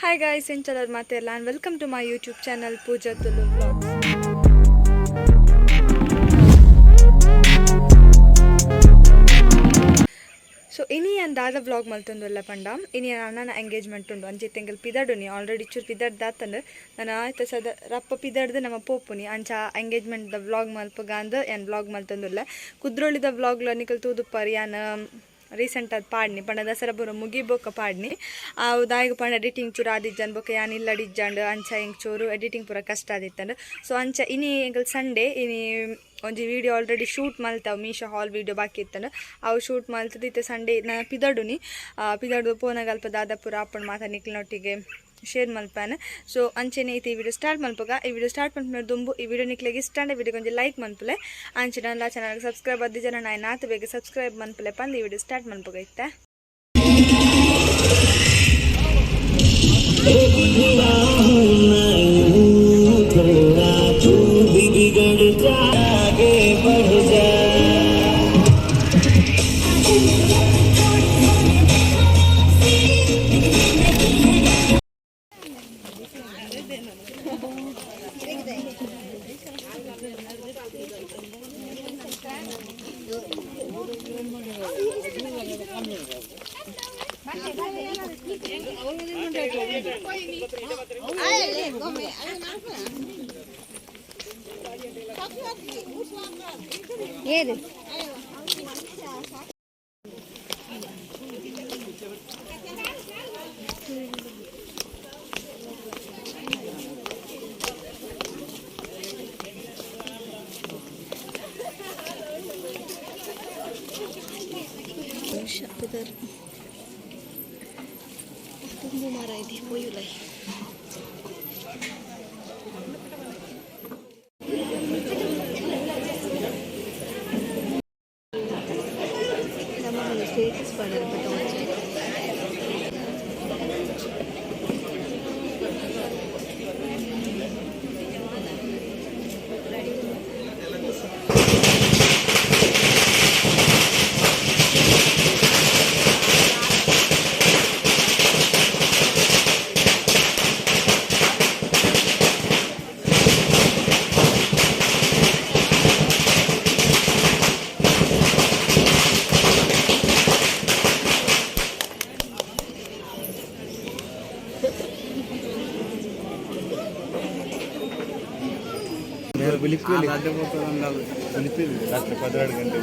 Hi guys, Inchalar Matella and welcome to my YouTube channel Pooja Tulu Vlogs. So ini and dada vlog maltundulla panda ini annana engagement undu anje tengal pidaduni already chur pidad datande nana aita sada rappa pidadde nama popuni ancha engagement the vlog malpaganda and vlog maltundulla kudroli the vlog lo nikal tudu pariyana recent ಅದು ಪಾಡ್ನಿ ಪಂಡ ದಸರಾ ಬರೋ ಮುಗಿಬೋಕ ಪಾಡ್ನಿ ದಾಯಿಗೆ ಪಂಡ editing ಚೂರು ಆದಿಜ್ಜನ್ ಬೊಕ ಯಾನ್ ಇಲ್ಲಡಿಜ್ಜಂಡು ಅಂಚ ಹಿಂಗೆ ಚೂರು ಎಡಿಟಿಂಗ್ ಪೂರ ಕಷ್ಟ ಆದಿತ್ತಂಡು ಸೊ ಅಂಚ ಇನಿ ಎಂಗಲ್ ಸಂಡೇ ಇನಿ ಒಂಜಿ ವಿಡಿಯೋ ಆಲ್ರೆಡಿ ಶೂಟ್ ಮಲ್ತಾವ ಮೀಶೋ ಹಾಲ್ ವಿಡಿಯೋ ಬಾಕಿ ಇತ್ತಂಡು ಅವು ಶೂಟ್ ಮಲ್ತದಿತ್ತೆ ಸಂಡೇ ನಾ ಪಿದಡುನಿ ಪಿದಡು ಪೋನಗಲ್ಪ ದಾದಾಪುರ ಅಪ್ಪನ ಮಾತಾ ನಿಕ್ಲಿನೊಟ್ಟಿಗೆ ಶೇರ್ ಮಲ್ಪಾನೆ ಸೊ ಅಂಚೆನೆ ಐತಿ ಈ ವಿಡಿಯೋ ಸ್ಟಾರ್ಟ್ ಮಲ್ಪಗ ಈ ವಿಡಿಯೋ ಸ್ಟಾರ್ಟ್ ಮಲ್ಪನ ದುಂಬು ಈ ವಿಡಿಯೋ ನಿಕ್ಲೆಗೆ ಇಷ್ಟ ಅಂಡೆ ವಿಡಿಯೋ ಕೊಂಚ ಲೈಕ್ ಮಲ್ಪಲೆ ಅಂಚೆ ನನ್ನ ಚಾನಲ್ಗೆ ಸಬ್ಸ್ಕ್ರೈಬ್ ಆದ ಜನ ನಾನು ನಾತು ಬೇಗ ಸಬ್ಸ್ಕ್ರೈಬ್ ಮಲ್ಪಲೆ ಪಂದು ಈ ವಿಡಿಯೋ ಸ್ಟಾರ್ಟ್ ಮಲ್ಪಗ ಇತ್ತೆ ಏದು tunggu marah ini boyu lah nama mana status pada betul ರಾತ್ರಿ 12 ಗಂಟೆ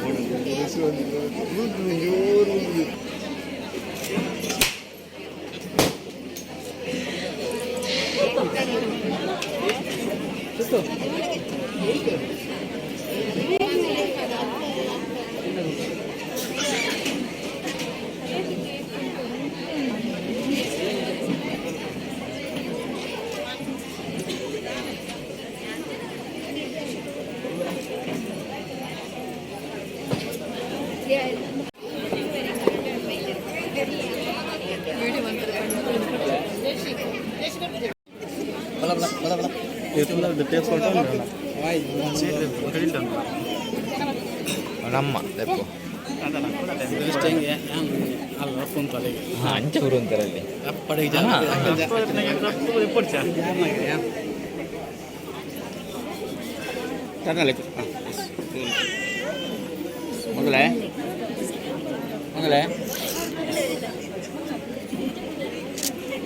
ನಮ್ಮ ಅಂಚ ಊರು ಅಂತಾರಲ್ಲಿ ಮೊದಲೇ ಮೊದಲೇ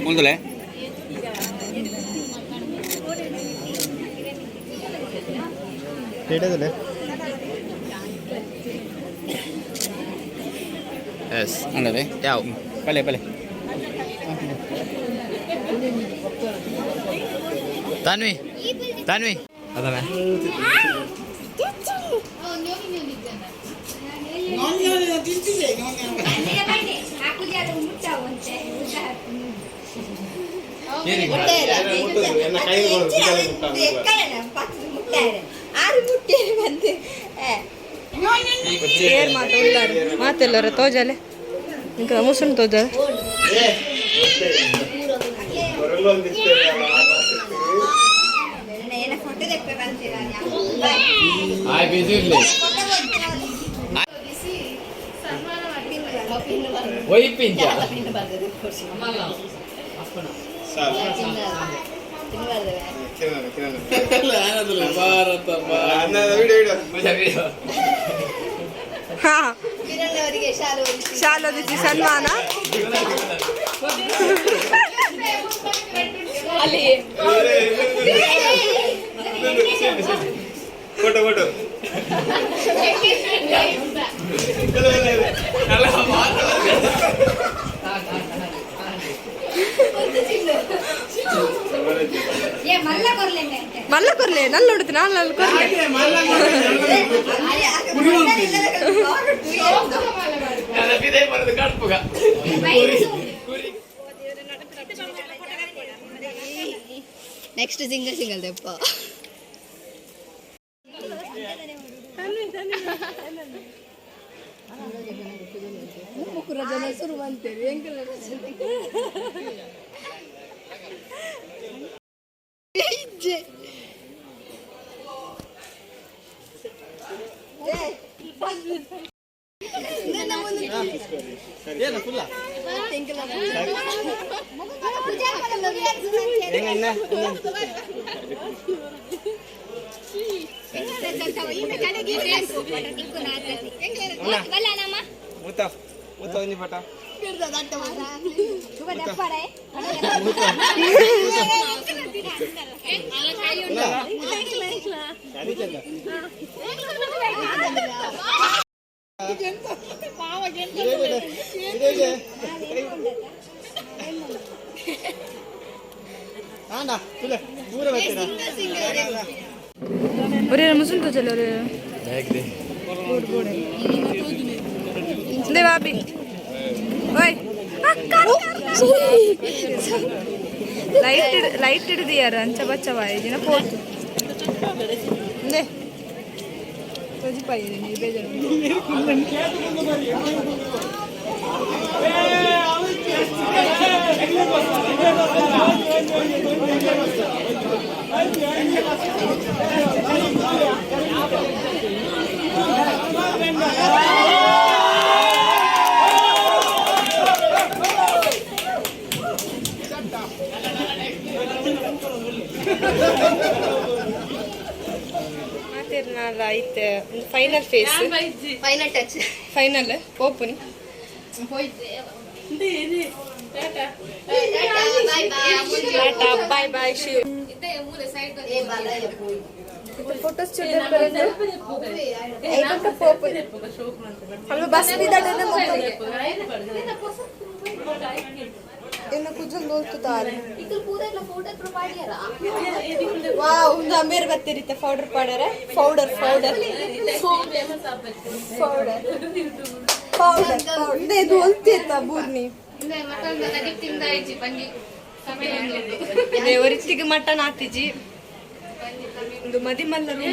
ಮೊದಲೇ ಹೇಳದಲ್ಲ ಎಸ್ ಅಂದರೆ ಯಾವ ಪಲೆ ಪಲೆ ತಾನ್ವಿ ತಾನ್ವಿ ಅದಲ್ಲ ಮಾತೆಲ್ಲರ ತೋಜಲೆ ఇంకా ముసును తోజ ಶಾಲೋದಿಸಿ ಸನ್ಮಾನ ಫೋಟೋ ಫೋಟೋ ಮಲ್ಲ ಕೊರ್ಲೆ ನಲ್ಲ ಉಡುತ್ತೆ ನಾನು ನಲ್ಲ ಕೊರ್ಲೆ ನೆಕ್ಸ್ಟ್ ಸಿಂಗಲ್ ಸಿಂಗಲ್ ದೆಪ್ಪ ಜನ ಶುರು ಅಂತೇಳಿ ఒరే ముసులు తో చలో రే दे भाभी ओए लाइट हिडिದು यार अंच बच्चा जिना पोत दे तुझी पाहिजे मी बेजार ಆಯ್ತು final face final touch final ಓಪನಿ ಬಾಯ್ ಬಾಯ್ ಶಿವ್ ಫೋಟೋಸ್ हम बस भी दे इन्हें कुछ दोस्तार वाह उन्हें मेरे बत्ते रिते पाउडर पाउडर है पाउडर पाउडर पाउडर पाउडर दे दोस्ते ता बुर्नी ದೇವರಿತ್ತಿಗೆ ಮಟನ್ ಆತಿಜಿ ಒಂದು ಮದಿ ಮಲ್ಲರು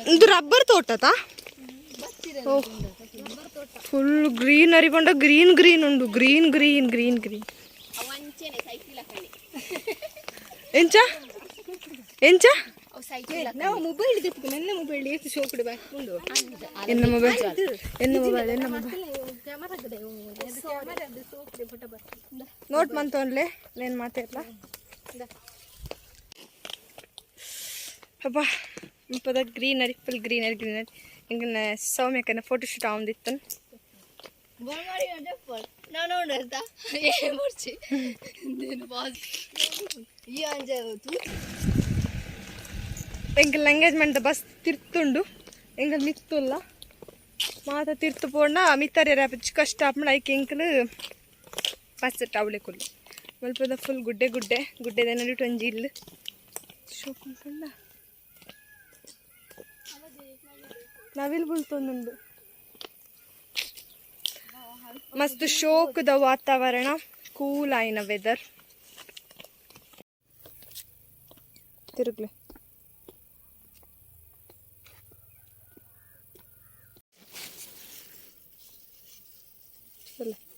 ಒಂದು ರಬ್ಬರ್ ತೋಟತಾ ಫುಲ್ ಗ್ರೀನರಿ ಬಂಡ ಗ್ರೀನ್ ಗ್ರೀನ್ ಉಂಡು ಗ್ರೀನ್ ಗ್ರೀನ್ ಗ್ರೀನ್ ಗ್ರೀನ್ ಎಂಚ ಎಂಚ ನಾವು ಮೊಬೈಲ್ ನನ್ನ ಮೊಬೈಲ್ ಎಷ್ಟು ಶೋಕುಡು ಬಾಕೊಂಡು ಎನ್ನ ಮೊಬೈಲ್ ಎನ್ನ ಮೊಬೈಲ್ ಎನ್ನ ಮೊಬೈಲ್ ನೋಟ್ ಮಂತೋನ್ಲೆ నేను ಮಾತಾಡ್ಲಾ ಅಪ್ಪ ಇಪ್ಪದ ಗ್ರೀನರಿ ಫುಲ್ ಗ್ರೀನರಿ ಗ್ರೀನರಿ ಇಂಗನ ಸೌಮ್ಯಕನ ಫೋಟೋ ಶೂಟ್ ಆವಂದಿತ್ತು ನಾನು ನೋಡ್ತಾ ಏ ಮುರ್ಚಿ ನೀನು ಬಾಸ್ ಈ ಅಂಜಾವತು ಎಂಕಲ್ ಎಂಗೇಜ್ಮೆಂಟ್ ಬಸ್ ತಿರ್ತುಂಡು ಎಂಕಲ್ ಮಿತ್ತುಲ್ಲ ಮಾತ ತಿರ್ತು ಪೋಂಡ ಮಿತ್ತರಿ ರ್ಯಾಪಿಚ್ ಕಷ್ಟ ಆಪಂಡ ಐಕೆ ಎಂಕಲ್ ಬಸ್ ಟವಳೆ ಕೊಲ್ಲಿ ಮಲ್ಪದ ಫುಲ್ ಗುಡ್ಡೆ ಗುಡ್ಡೆ ಗುಡ್ಡೆದ ನಡಿಟ್ಟು ಒಂಜಿ ಇಲ್ಲು ಶೋಕುಂಡ ನವಿಲ್ ಬುಲ್ತೊಂದುಂಡು ಮಸ್ತ್ ಶೋಕದ ವಾತಾವರಣ ಕೂಲ್ ಆಯ್ನ ವೆದರ್ ತಿರುಗ್ಲೆ चलो